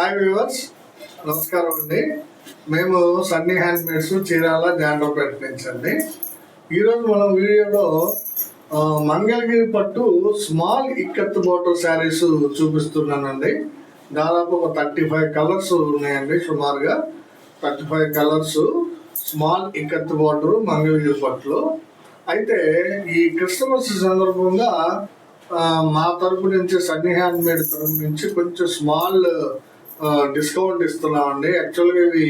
Hi viewers, నమస్కారం అండి. మేము సన్నీ హ్యాండ్మేడ్స్ చీరాల జాండ్రపేట నుంచి అండి. ఈరోజు మనం వీడియోలో మంగళగిరి పట్టు స్మాల్ ఇక్కత్ బోర్డర్ శారీస్ చూపిస్తున్నానండి. దాదాపు ఒక 35 కలర్స్ ఉన్నాయండి. సుమారుగా 35 colours small ikat border Mangalagiri పట్టులో. అయితే ఈ క్రిస్మస్ సందర్భంగా మా తరపు నుంచి సన్నీ హ్యాండ్మేడ్ తరపు నుంచి కొంచెం స్మాల్ డిస్కౌంట్ ఇస్తున్నామండి. యాక్చువల్గా ఇవి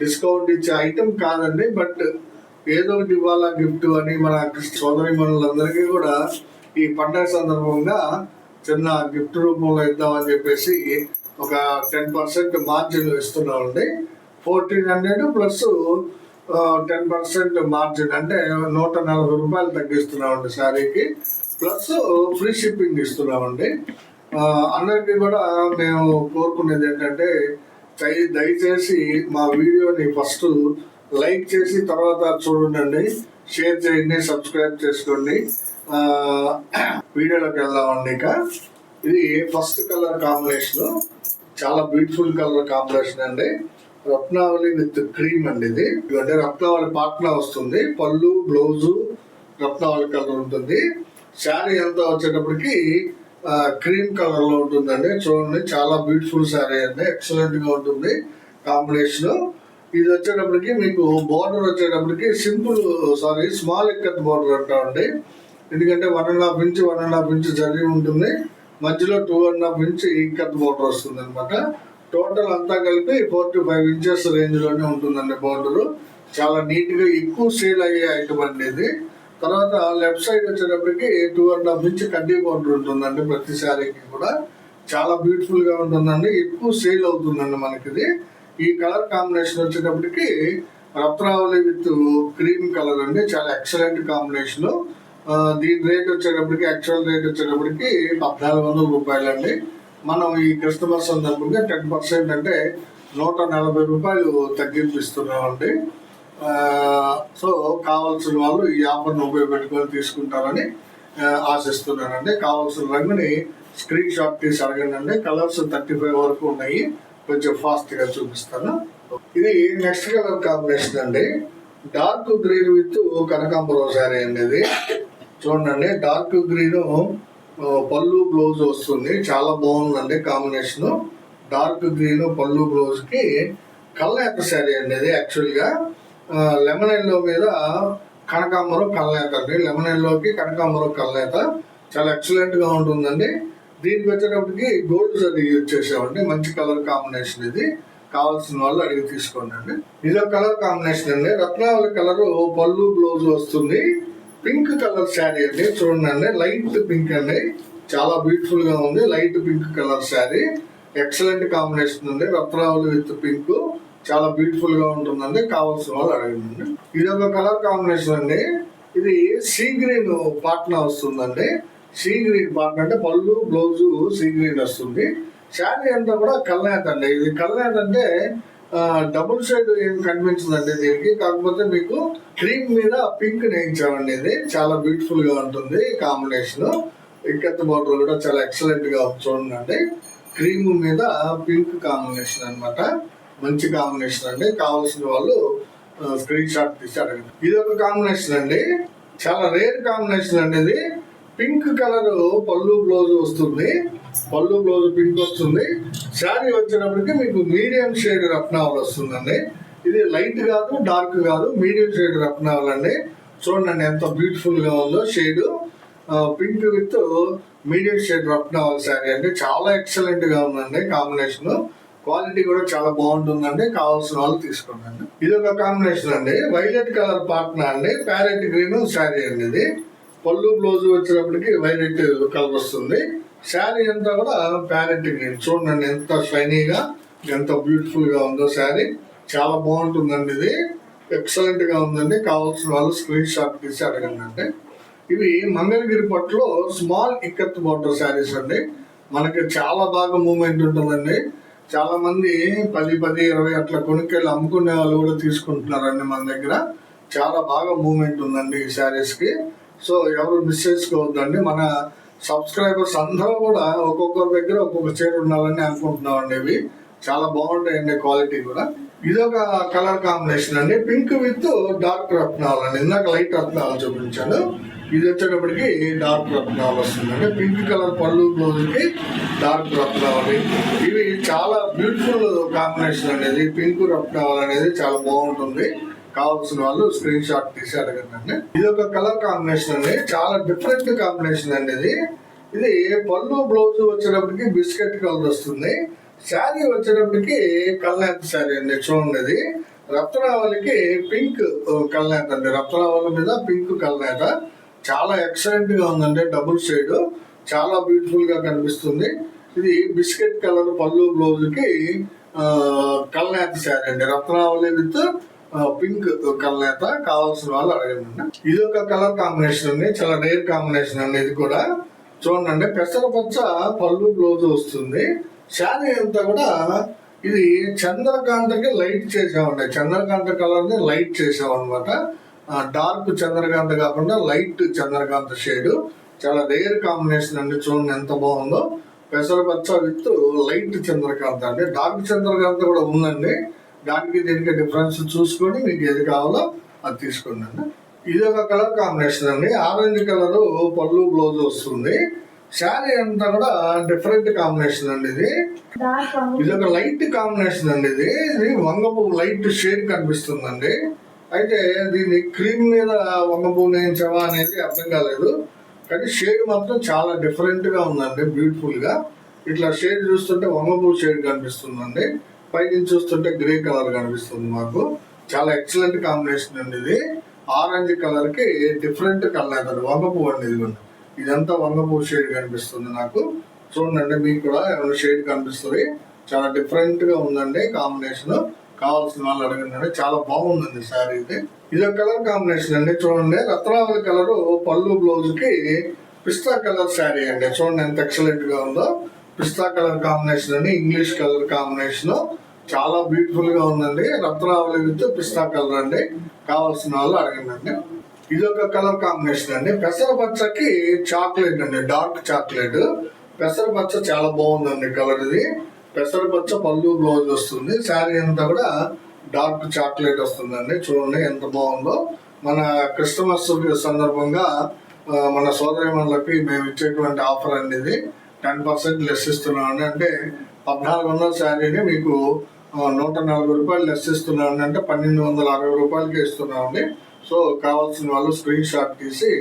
డిస్కౌంట్ ఇచ్చే ఐటెం కాదండి, బట్ ఏదో ఒకటి ఇవ్వాలా గిఫ్ట్ అని మన సోదరి మనులందరికీ కూడా ఈ పండగ సందర్భంగా చిన్న గిఫ్ట్ రూపంలో ఇద్దామని చెప్పేసి ఒక 10% మార్జిన్ ఇస్తున్నామండి. 1400 ప్లస్ 10% మార్జిన్ అంటే 140 రూపాయలు తగ్గిస్తున్నామండి శారీకి. ప్లస్ ఫ్రీ షిప్పింగ్ ఇస్తున్నామండి. అందరికీ కూడా మేము కోరుకునేది ఏంటంటే దయచేసి మా వీడియోని ఫస్ట్ లైక్ చేసి తర్వాత చూడండి, షేర్ చేయండి, సబ్స్క్రైబ్ చేసుకోండి. వీడియోలోకి వెళ్దామండి. ఇక ఇది ఫస్ట్ కలర్ కాంబినేషన్, చాలా బ్యూటిఫుల్ కలర్ కాంబినేషన్ అండి. రత్నావళి విత్ క్రీమ్ అండి. ఇది అంటే రత్నావళి పాట్నా వస్తుంది, పళ్ళు బ్లౌజు రత్నావళి కలర్ ఉంటుంది. శారీ అంతా వచ్చేటప్పటికి క్రీమ్ కలర్ లో ఉంటుందండి. చూడండి, చాలా బ్యూటిఫుల్ శారీ అండి, ఎక్సలెంట్ గా ఉంటుంది కాంబినేషన్. ఇది వచ్చేటప్పటికి మీకు బోర్డర్ వచ్చేటప్పటికి స్మాల్ ఇక్కత్ బోర్డర్ అంటామండి. ఎందుకంటే 1.5 ఇంచ్ 1.5 ఇంచ్ జరిగి ఉంటుంది, మధ్యలో 2.5 ఇంచ్ ఇక్కత్ బోర్డర్ వస్తుంది అనమాట. టోటల్ అంతా కలిపి 4 to 5 ఇంచెస్ రేంజ్ లోనే ఉంటుందండి బోర్డర్. చాలా నీట్ గా ఎక్కువ సేల్ అయ్యే ఐటమ్ అండి ఇది. తర్వాత లెఫ్ట్ సైడ్ వచ్చేటప్పటికి 2.5 ఇంచ్ కడ్డీ బోర్డర్ ఉంటుందండి. ప్రతి శారీకి కూడా చాలా బ్యూటిఫుల్ గా ఉంటుందండి, ఎక్కువ సేల్ అవుతుందండి మనకి ఇది. ఈ కలర్ కాంబినేషన్ వచ్చేటప్పటికి రత్నావళి విత్ క్రీమ్ కలర్ అండి, చాలా ఎక్సలెంట్ కాంబినేషన్. దీని రేట్ వచ్చేటప్పటికి యాక్చువల్ రేట్ వచ్చేటప్పటికి 1400 రూపాయలు అండి. మనం ఈ కస్టమర్ సందర్భంగా 10% అంటే 140 రూపాయలు తగ్గింపిస్తున్నామండి. సో కావాల్సిన వాళ్ళు ఈ ఆఫర్ను ఉపయోగపెట్టుకొని తీసుకుంటారని ఆశిస్తున్నానండి. కావాల్సిన రంగుని స్క్రీన్ షాట్ తీసి అడగండి. కలర్స్ 35 వరకు ఉన్నాయి, కొంచెం ఫాస్ట్ గా చూపిస్తాను. ఇది నెక్స్ట్ కలర్ కాంబినేషన్ అండి, డార్క్ గ్రీన్ విత్ కనకాంబరం శారీ అండి. ఇది చూడండి, డార్క్ గ్రీన్ పళ్ళు బ్లౌజ్ వస్తుంది, చాలా బాగుందండి కాంబినేషన్. డార్క్ గ్రీన్ పళ్ళు బ్లౌజ్ కి కల్నేత శారీ అండి. ఇది యాక్చువల్ గా లెమన్ ఎల్లో మీద కనకాంబరం కల్నేత అండి. లెమన్ ఎల్లోకి కనకాంబరం కల్నేత చాలా ఎక్సలెంట్ గా ఉంటుందండి. దీనికి వచ్చేటప్పటికి గోల్డ్ జరీ యూజ్ చేసామండి, మంచి కలర్ కాంబినేషన్. ఇది కావాల్సిన వాళ్ళు అడిగి తీసుకోండి అండి. ఇదో కలర్ కాంబినేషన్ అండి, రత్నావళి కలర్ పళ్ళు బ్లౌజ్ వస్తుంది, పింక్ కలర్ శారీ అండి. చూడండి, లైట్ పింక్ అండి, చాలా బ్యూటిఫుల్ గా ఉంది. Light pink colour sari, excellent combination ఉంది. రత్నావళి విత్ పింక్ చాలా బ్యూటిఫుల్ గా ఉంటుందండి, కావాల్సిన వాళ్ళు అడగండి. ఇది ఒక కలర్ కాంబినేషన్ అండి. ఇది సీ గ్రీన్ పాట్నా వస్తుందండి. సీ గ్రీన్ పాట్నా అంటే పళ్ళు బ్లౌజ్ సీ గ్రీన్ వస్తుంది. శారీ అంతా కూడా కల్నేత అండి. ఇది కల్నేత అంటే డబుల్ షేడ్ ఏం కనిపించదండి దీనికి, కాకపోతే మీకు క్రీమ్ మీద పింక్ నేయించామండి. ఇది చాలా బ్యూటిఫుల్ గా ఉంటుంది కాంబినేషన్. ఇక్కత్ బోర్డర్ కూడా చాలా ఎక్సలెంట్ గా చూడండి, క్రీమ్ మీద పింక్ కాంబినేషన్ అనమాట, మంచి కాంబినేషన్ అండి. కావాల్సిన వాళ్ళు స్క్రీన్ షాట్ తీసి అడగండి. ఇది ఒక కాంబినేషన్ అండి, చాలా రేర్ కాంబినేషన్ అండి. ఇది పింక్ కలర్ పళ్ళు బ్లౌజ్ వస్తుంది, పళ్ళు బ్లౌజ్ పింక్ వస్తుంది. శారీ వచ్చేటప్పటికి మీకు మీడియం షేడ్ రత్నావళి వస్తుందండి. ఇది లైట్ కాదు డార్క్ కాదు, మీడియం షేడ్ రత్నావళి అండి. చూడండి ఎంత బ్యూటిఫుల్ గా ఉందో shade, pink with medium shade Ratnavali sari అండి, చాలా ఎక్సలెంట్ గా ఉందండి కాంబినేషన్. క్వాలిటీ కూడా చాలా బాగుంటుందండి, కావాల్సిన వాళ్ళు తీసుకోండి. ఇది ఒక కాంబినేషన్ అండి, వైలెట్ కలర్ పాట్నా అండి, ప్యారెట్ గ్రీన్ శారీ అండి. ఇది పళ్ళు బ్లౌజ్ వచ్చేటప్పటికి వైలెట్ కలర్ వస్తుంది. శారీ అంతా కూడా ప్యారెట్ గ్రీన్. చూడండి ఎంత షైనీగా ఎంత బ్యూటిఫుల్ గా ఉందో శారీ, చాలా బాగుంటుందండి. ఇది ఎక్సలెంట్ గా ఉందండి, కావాల్సిన వాళ్ళు స్క్రీన్ షాట్ తీసి అడగండి అండి. ఇవి మంగళగిరి పట్టులో స్మాల్ ఇక్కత్ బోర్డర్ శారీస్ అండి. మనకి చాలా బాగా మూవ్మెంట్ ఉంటుందండి. చాలా మంది 10, 20 అట్లా కొనుక్కెళ్ళి అమ్ముకునే వాళ్ళు కూడా తీసుకుంటున్నారండి మన దగ్గర. చాలా బాగా మూవ్మెంట్ ఉందండి ఈ శారీస్ కి. సో ఎవరు మిస్ చేసుకోవద్దండి. మన సబ్స్క్రైబర్స్ అందరూ కూడా ఒక్కొక్కరి దగ్గర ఒక్కొక్క చీర ఉండాలని అనుకుంటున్నామండి. ఇవి చాలా బాగుంటాయండి క్వాలిటీ కూడా. ఇదొక కలర్ కాంబినేషన్ అండి, పింక్ విత్ డార్క్ రత్నాలు అండి. ఇందాక లైట్ రత్నాలు చూపించాను, ఇది వచ్చేటప్పటికి డార్క్ రత్నాలు వస్తుంది. అంటే పింక్ కలర్ పళ్ళు బ్లౌజ్ కి డార్క్ రత్నాలు. ఇవి చాలా బ్యూటిఫుల్ కాంబినేషన్ అనేది. పింక్ రత్నాలు అనేది చాలా బాగుంటుంది. కావాల్సిన వాళ్ళు స్క్రీన్ షాట్ తీసి అడగండి. ఇది ఒక కలర్ కాంబినేషన్ అండి, చాలా డిఫరెంట్ కాంబినేషన్ అండి. ఇది పళ్ళు బ్లౌజ్ వచ్చేటప్పటికి బిస్కెట్ కలర్ వస్తుంది. శారీ వచ్చేటప్పటికి కల్నేత శారీ అండి. చూడండి, రత్నావళికి పింక్ కల్నేత అండి. రత్నావళి మీద పింక్ కల్నేత చాలా ఎక్సలెంట్ గా ఉందండి. డబుల్ షేడ్ చాలా బ్యూటిఫుల్ గా కనిపిస్తుంది. ఇది బిస్కెట్ కలర్ పళ్ళు బ్లౌజ్ కి కల్నేత శారీ అండి. రత్నావళి విత్ పింక్ కల్నేత. కావాల్సిన వాళ్ళు అడగండి. ఇది ఒక కలర్ కాంబినేషన్ అండి, చాలా రేర్ కాంబినేషన్ అండి. ఇది కూడా చూడండి, పెసరపచ్చ పళ్ళు బ్లౌజ్ వస్తుంది. శారీ అంతా కూడా ఇది చంద్రకాంతకి లైట్ చేసామండి. చంద్రకాంత కలర్ ని లైట్ చేసాం అనమాట. డార్క్ చంద్రకాంత కాకుండా లైట్ చంద్రకాంత షేడ్. చాలా రేర్ కాంబినేషన్ అండి. చూడండి ఎంత బాగుందో, పెసరపచ్చ విత్ లైట్ చంద్రకాంత అండి. డార్క్ చంద్రకాంత కూడా ఉందండి. దానికి దీనికి డిఫరెన్స్ చూసుకొని మీకు ఏది కావాలో అది తీసుకోండి అండి. ఇది ఒక కలర్ కాంబినేషన్ అండి, ఆరెంజ్ కలర్ పళ్ళు బ్లౌజ్ వస్తుంది. శారీ అంతా కూడా డిఫరెంట్ కాంబినేషన్ అండి. ఇది ఒక లైట్ కాంబినేషన్ అండి. ఇది వంగపు లైట్ షేడ్ కనిపిస్తుందండి. అయితే దీన్ని క్రీమ్ మీద వంగపు నేయించవా అనేది అర్థం కాలేదు, కానీ షేడ్ మాత్రం చాలా డిఫరెంట్ గా ఉందండి. బ్యూటిఫుల్ గా ఇట్లా షేడ్ చూస్తుంటే వంగపు షేడ్ కనిపిస్తుందండి. పైకి చూస్తుంటే గ్రే కలర్ కనిపిస్తుంది మాకు. చాలా ఎక్సలెంట్ కాంబినేషన్ అండి. ఇది ఆరెంజ్ కలర్ కి డిఫరెంట్ కలర్ అండి. వంగపు అండి. ఇదంతా వంగపు షేడ్ కనిపిస్తుంది నాకు. చూడండి, మీకు కూడా ఏమైనా షేడ్ కనిపిస్తుంది. చాలా డిఫరెంట్ గా ఉందండి కాంబినేషన్. కావాల్సిన వాళ్ళు అడగండి. చాలా బాగుందండి శారీ. ఇది ఒక కలర్ కాంబినేషన్ అండి. చూడండి, రత్నావళి కలర్ పళ్ళు బ్లౌజ్ కి పిస్తా కలర్ శారీ అండి. చూడండి ఎంత ఎక్సలెంట్ గా ఉందో. పిస్తా కలర్ కాంబినేషన్ అండి, ఇంగ్లీష్ కలర్ కాంబినేషన్. చాలా బ్యూటిఫుల్ గా ఉందండి. రత్నావళి విత్ పిస్తా కలర్ అండి. కావాల్సిన వాళ్ళు అడగండి. ఇది ఒక కలర్ కాంబినేషన్ అండి, పెసరపచ్చకి చాక్లెట్ అండి, డార్క్ చాక్లెట్. పెసరపచ్చ చాలా బాగుందండి కలర్. ఇది పెసరపచ్చ పళ్ళు బ్లౌజ్ వస్తుంది. శారీ అంతా కూడా డార్క్ చాక్లెట్ వస్తుందండి. చూడండి ఎంత బాగుందో. మన క్రిస్టమస్ సందర్భంగా మన సోదరిమణులకి మేము ఇచ్చేటువంటి ఆఫర్ అండి. ఇది 10% లెస్ ఇస్తున్నామండి. అంటే 1400 శారీని మీకు 140 రూపాయలు లెస్ ఇస్తున్నామండి. అంటే 1260 రూపాయలకి ఇస్తున్నామండి. సో కావాల్సిన వాళ్ళు స్క్రీన్ షాట్ తీసి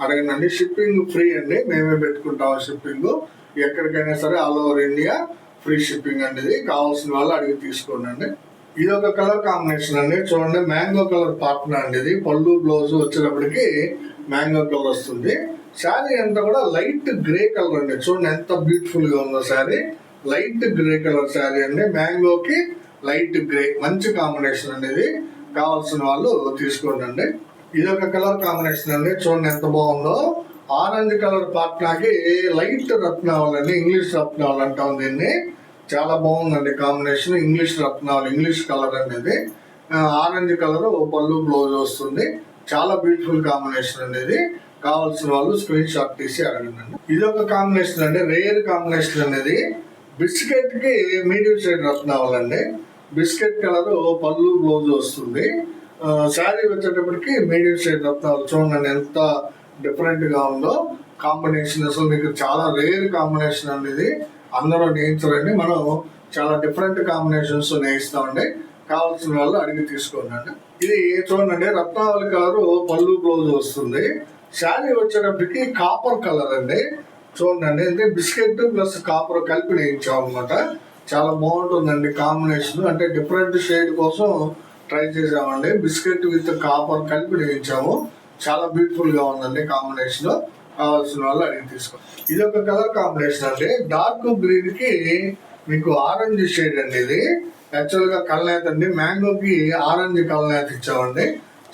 అడగండి. షిప్పింగ్ ఫ్రీ అండి, మేమే పెట్టుకుంటాం షిప్పింగ్. ఎక్కడికైనా సరే all over India free shipping అండి. ఇది కావాల్సిన వాళ్ళు అడిగి తీసుకోండి. ఇది ఒక కలర్ కాంబినేషన్ అండి. చూడండి, మ్యాంగో కలర్ పార్ట్నర్ అండి. ఇది పళ్ళు బ్లౌజ్ వచ్చేటప్పటికి మ్యాంగో కలర్ వస్తుంది. శారీ అంతా కూడా లైట్ గ్రే కలర్ అండి. చూడండి ఎంత బ్యూటిఫుల్ గా ఉందో sari. Light grey colour sari అండి, మ్యాంగోకి లైట్ గ్రే. మంచి కాంబినేషన్ అనేది. కావాల్సిన వాళ్ళు తీసుకోండి. ఇది ఒక కలర్ కాంబినేషన్ అండి. చూడండి ఎంత బాగుందో. ఆరెంజ్ కలర్ పాట్నాకి లైట్ రత్నావళి అండి, ఇంగ్లీష్ రత్నావళి అంటాం దీన్ని. చాలా బాగుందండి కాంబినేషన్. ఇంగ్లీష్ రత్నావళి, ఇంగ్లీష్ కలర్ అనేది. ఆరెంజ్ కలర్ పళ్ళు బ్లౌజ్ వస్తుంది. చాలా బ్యూటిఫుల్ కాంబినేషన్ అనేది. కావాల్సిన వాళ్ళు స్క్రీన్ షాట్ తీసి అడగండి. ఇది ఒక కాంబినేషన్ అండి, రేర్ కాంబినేషన్ అనేది. బిస్కెట్ కి మీడియం షేడ్ రత్నావళి అండి. బిస్కెట్ కలర్ పళ్ళు బ్లౌజ్ వస్తుంది. శారీ వచ్చేటప్పటికి మీడియం షేడ్ రత్నావళి. చూడండి ఎంత డిఫరెంట్ గా ఉందో కాంబినేషన్. అసలు మీకు చాలా రేర్ కాంబినేషన్ అనేది. అందరూ నేయించరండి, మనం చాలా డిఫరెంట్ కాంబినేషన్స్ నేయిస్తామండి. కావాల్సిన వాళ్ళు అడిగి తీసుకోండి. ఇది చూడండి, రత్నావళి కలర్ పళ్ళు బ్లౌజ్ వస్తుంది. శారీ వచ్చేటప్పటికి కాపర్ కలర్ అండి. చూడండి, అంటే బిస్కెట్ ప్లస్ కాపర్ కలిపి నేయించాం అనమాట. చాలా బాగుంటుందండి కాంబినేషన్. అంటే డిఫరెంట్ షేడ్ కోసం ట్రై చేసామండి. బిస్కెట్ విత్ కాపర్ కలిపి నేయించాము. చాలా బ్యూటిఫుల్ గా ఉందండి కాంబినేషన్. కావాల్సిన వాళ్ళు అడిగి తీసుకోండి. ఇది ఒక కలర్ కాంబినేషన్ అండి, డార్క్ గ్రీన్ కి మీకు ఆరెంజ్ షేడ్ అండి. ఇది యాక్చువల్ గా కల్నేత అండి, మ్యాంగోకి ఆరెంజ్ కల్నేత ఇచ్చామండి.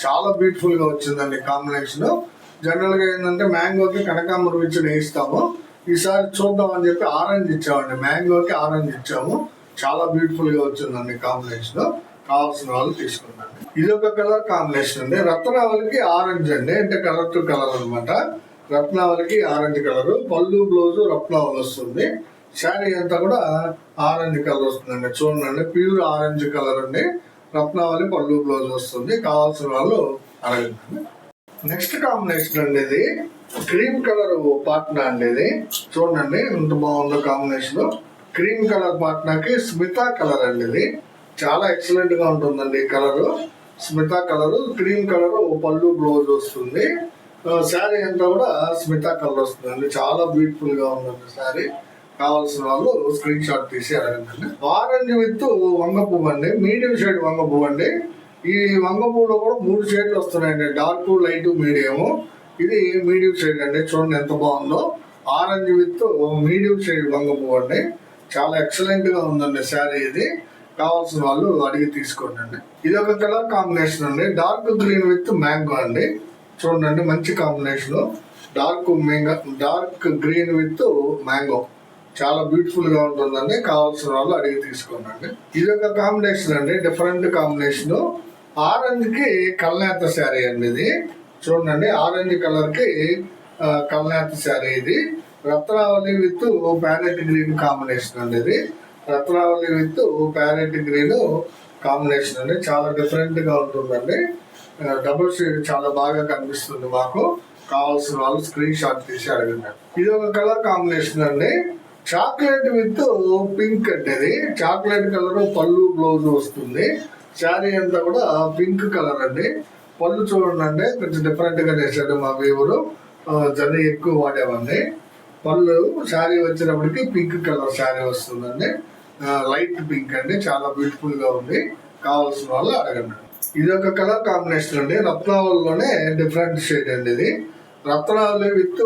చాలా బ్యూటిఫుల్ గా వచ్చిందండి కాంబినేషన్. జనరల్ గా ఏంటంటే మ్యాంగోకి కనకాంబరం ఇచ్చి నేయిస్తాము. ఈసారి చూద్దాం అని చెప్పి ఆరెంజ్ ఇచ్చామండి, మ్యాంగోకి ఆరెంజ్ ఇచ్చాము. చాలా బ్యూటిఫుల్ గా వచ్చిందండి కాంబినేషన్. కావాల్సిన వాళ్ళు తీసుకున్నాను. ఇది ఒక కలర్ కాంబినేషన్ అండి, రత్నావళికి ఆరెంజ్ అండి, అంటే కలర్ టు కలర్ అనమాట. రత్నావళికి ఆరెంజ్ కలర్, పళ్ళు బ్లౌజ్ రత్నావళి వస్తుంది. శారీ అంతా కూడా ఆరెంజ్ కలర్ వస్తుందండి. చూడండి, ప్యూర్ ఆరెంజ్ కలర్ అండి. రత్నావళి పళ్ళు బ్లౌజ్ వస్తుంది. కావాల్సిన వాళ్ళు అడగండి. నెక్స్ట్ కాంబినేషన్ అండి ఇది క్రీమ్ కలర్ పాట్నా అండి. ఇది చూడండి ఎంత బాగుందో కాంబినేషన్. క్రీమ్ కలర్ పాట్నాకి స్మితా కలర్ అండి. ఇది చాలా ఎక్సలెంట్ గా ఉంటుందండి ఈ కలర్. స్మితా కలర్ క్రీమ్ కలర్ పళ్ళు బ్లౌజ్ వస్తుంది. శారీ అంతా కూడా స్మితా కలర్ వస్తుందండి. చాలా బ్యూటిఫుల్ గా ఉందండి శారీ. కావాల్సిన వాళ్ళు స్క్రీన్ షాట్ తీసి అడగండి. ఆరెంజ్ విత్ వంగ పువ్వు అండి. మీడియం షేడ్ వంగ పువ్వు అండి. ఈ వంగ పువ్వులో కూడా 3 షేడ్లు వస్తున్నాయండి. Dark, light, medium. ఇది మీడియం షేడ్ అండి. చూడండి ఎంత బాగుందో. ఆరెంజ్ విత్ మీడియం షేడ్ వంగ పువ్వు అండి. చాలా ఎక్సలెంట్ గా ఉందండి శారీ. ఇది కావాల్సిన వాళ్ళు అడిగి తీసుకోండి అండి. ఇది ఒక కలర్ కాంబినేషన్ అండి. డార్క్ గ్రీన్ విత్ మ్యాంగో అండి. చూడండి మంచి combination. Dark green with mango చాలా బ్యూటిఫుల్ గా ఉంటుందండి. కావాల్సిన వాళ్ళు అడిగి తీసుకోండి. ఇది ఒక కాంబినేషన్ అండి, డిఫరెంట్ కాంబినేషన్. ఆరెంజ్ కి కల్నేత శారీ అండి. ఇది చూడండి ఆరెంజ్ కలర్ కి కల్నేత శారీ. ఇది రత్నావళి విత్ ప్యారెట్ గ్రీన్ కాంబినేషన్ అండి. ఇది రత్నావళి విత్ ప్యారెట్ గ్రీన్ కాంబినేషన్ అండి. చాలా డిఫరెంట్ గా ఉంటుందండి. డబుల్ షేడ్ చాలా బాగా కనిపిస్తుంది మాకు. కావాల్సిన వాళ్ళు స్క్రీన్ షాట్ తీసి అడగండి. ఇది ఒక కలర్ కాంబినేషన్ అండి. చాక్లెట్ విత్ పింక్ అంటే ఇది చాక్లెట్ కలర్ పళ్ళు బ్లౌజ్ వస్తుంది. శారీ అంతా కూడా పింక్ కలర్ అండి. పళ్ళు చూడండి కొంచెం డిఫరెంట్ గా చేశాడు మా వీవరు. జర్నీ ఎక్కువ వాడేవండి. పళ్ళు శారీ వచ్చినప్పటికి పింక్ కలర్ శారీ వస్తుందండి. లైట్ పింక్ అండి. చాలా బ్యూటిఫుల్ గా ఉంది. కావాల్సిన వాళ్ళు అడగండి. ఇది ఒక కలర్ కాంబినేషన్ అండి. రత్నావళిలోనే డిఫరెంట్ షేడ్ అండి. ఇది రత్నావళి విత్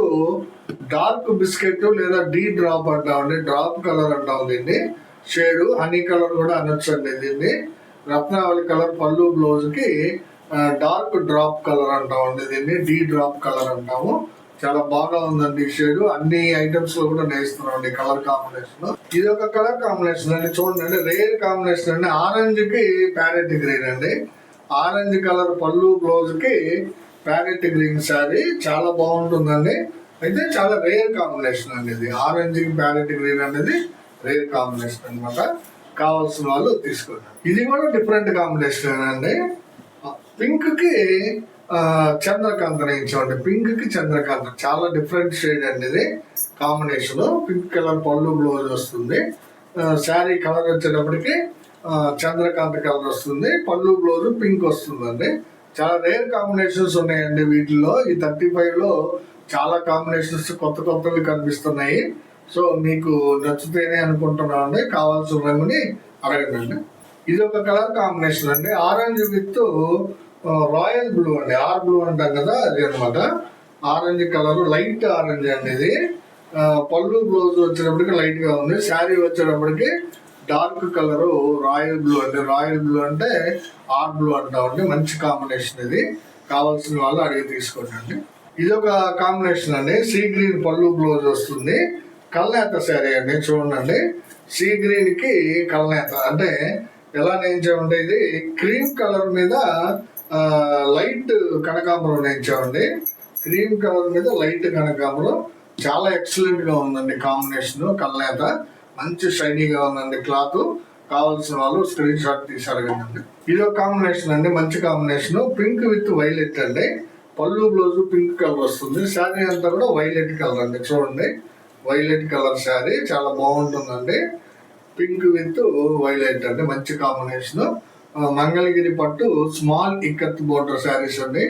డార్క్ బిస్కెట్ లేదా డీ డ్రాప్ అంటామండి. డ్రాప్ కలర్ అంటాం దీన్ని. షేడ్ హనీ కలర్ కూడా అనొచ్చు అండి దీన్ని. రత్నావళి కలర్ పళ్ళు బ్లౌజ్ కి డార్క్ డ్రాప్ కలర్ అంటామండి దీన్ని. డీ డ్రాప్ కలర్ అంటాము. చాలా బాగా ఉందండి ఈ షేడ్. అన్ని ఐటమ్స్ లో కూడా నేస్తున్నాం అండి కలర్ కాంబినేషన్. ఇది ఒక కలర్ కాంబినేషన్ అండి. చూడండి రేర్ కాంబినేషన్ అండి. ఆరెంజ్ కి ప్యారెట్ గ్రీన్ అండి. ఆరెంజ్ కలర్ పళ్ళు బ్లౌజ్ కి ప్యారెట్ గ్రీన్ శారీ చాలా బాగుంటుందండి. అయితే చాలా రేర్ కాంబినేషన్ అండి. ఇది ఆరెంజ్ కి ప్యారెట్ గ్రీన్ అనేది రేర్ కాంబినేషన్ అనమాట. కావాల్సిన వాళ్ళు తీసుకోండి. ఇది కూడా డిఫరెంట్ కాంబినేషన్ అండి. పింక్ కి చంద్రకాంత నేర్చుకోండి. పింక్ కి చంద్రకాంత చాలా డిఫరెంట్ షేడ్ అండి. ఇది కాంబినేషన్. పింక్ కలర్ పళ్ళు బ్లౌజ్ వస్తుంది. శారీ కలర్ వచ్చేటప్పటికి చంద్రకాంత కలర్ వస్తుంది. పళ్ళు బ్లౌజ్ పింక్ వస్తుందండి. చాలా రేర్ కాంబినేషన్స్ ఉన్నాయండి వీటిలో. ఈ 35 లో చాలా కాంబినేషన్స్ కొత్తవి కనిపిస్తున్నాయి. సో మీకు నచ్చితేనే అనుకుంటున్నాను అండి. కావాల్సిన రంగుని అడగండి. ఇది ఒక కలర్ కాంబినేషన్ అండి. ఆరెంజ్ విత్ రాయల్ బ్లూ అండి. ఆర్ బ్లూ అంటాం కదా, అది అనమాట. ఆరెంజ్ కలర్ లైట్ ఆరెంజ్ అండి. ఇది పళ్ళు బ్లౌజ్ వచ్చేటప్పటికి లైట్ గా ఉంది. శారీ వచ్చేటప్పటికి డార్క్ కలర్ రాయల్ బ్లూ అండి. రాయల్ బ్లూ అంటే ఆర్ బ్లూ అంటామండి. మంచి కాంబినేషన్ ఇది. కావాల్సిన వాళ్ళు అడిగి తీసుకోండి. ఇది ఒక కాంబినేషన్ అండి. సీ గ్రీన్ పళ్ళు బ్లౌజ్ వస్తుంది. కల్నేత శారీ అండి. చూడండి సీ గ్రీన్ కి కల్నేత అంటే ఎలా నేయించామంటే ఇది క్రీమ్ కలర్ మీద లైట్ కనకాంబరం నేయించామండి. క్రీమ్ కలర్ మీద లైట్ కనకాంబరం చాలా ఎక్సలెంట్ గా ఉందండి కాంబినేషన్. కల్నేత మంచి షైనీగా ఉందండి క్లాత్. కావాల్సిన వాళ్ళు స్క్రీన్ షాట్ తీసి అడగండి. ఇది ఒక కాంబినేషన్ అండి. మంచి కాంబినేషన్. పింక్ విత్ వైలెట్ అండి. పళ్ళు బ్లౌజ్ పింక్ కలర్ వస్తుంది. శారీ అంతా కూడా వైలెట్ కలర్ అండి. చూడండి వైలెట్ కలర్ శారీ చాలా బాగుంటుందండి. పింక్ విత్ వైలెట్ అండి. మంచి కాంబినేషన్. మంగళగిరి పట్టు స్మాల్ ఇక్కత్ బోర్డర్ శారీస్ అండి.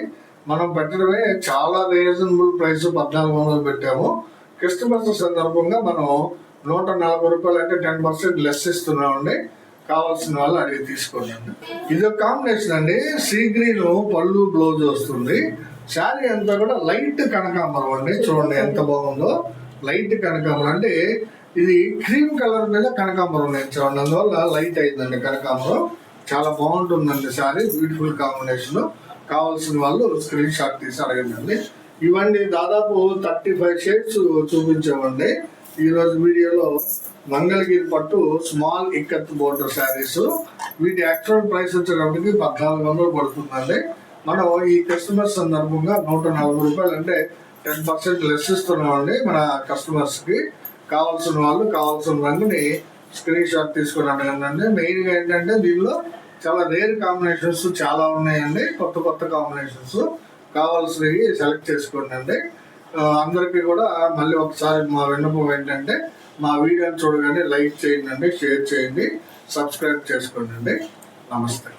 మనం పెట్టడమే చాలా రీజనబుల్ ప్రైస్ 1400 పెట్టాము. కస్టమర్స్ సందర్భంగా మనం 140 రూపాయలు అంటే 10% లెస్ ఇస్తున్నామండి. కావాల్సిన వాళ్ళు అడిగి తీసుకోండి. ఇది ఒక కాంబినేషన్ అండి. సీ గ్రీన్ పళ్ళు బ్లౌజ్ వస్తుంది. శారీ అంతా కూడా లైట్ కనకాంబరం అండి. చూడండి ఎంత బాగుందో. లైట్ కనకాంబరం అంటే ఇది క్రీమ్ కలర్ మీద కనకాంబరం నేర్చుకోండి. అందువల్ల లైట్ అయిందండి కనకాంబరం. చాలా బాగుంటుందండి శారీ. Beautiful combination. కావాల్సిన వాళ్ళు స్క్రీన్ షాట్ తీసి అడగండి. ఇవన్నీ దాదాపు 35 షేడ్స్ చూపించామండి ఈరోజు వీడియోలో. మంగళగిరి పట్టు స్మాల్ ఇక్కత్ బోర్డర్ శారీస్. వీటి యాక్చువల్ ప్రైస్ వచ్చేటప్పటికి 1400 పడుతుందండి. మనం ఈ కస్టమర్స్ సందర్భంగా 140 రూపాయలు అంటే 10% లెస్ ఇస్తున్నామండి మన కస్టమర్స్ కి. కావాల్సిన వాళ్ళు కావాల్సిన రంగుని స్క్రీన్ షాట్ తీసుకొని అడగండి. మెయిన్గా ఏంటంటే దీనిలో చాలా రేర్ కాంబినేషన్స్ చాలా ఉన్నాయండి. కొత్త కొత్త కాంబినేషన్స్ కావాల్సినవి సెలెక్ట్ చేసుకోండి అండి. అందరికీ కూడా మళ్ళీ ఒకసారి మా విన్నపం ఏంటంటే మా వీడియోని చూడగానే లైక్ చేయండి, షేర్ చేయండి, సబ్స్క్రైబ్ చేసుకోండి అండి. నమస్తే.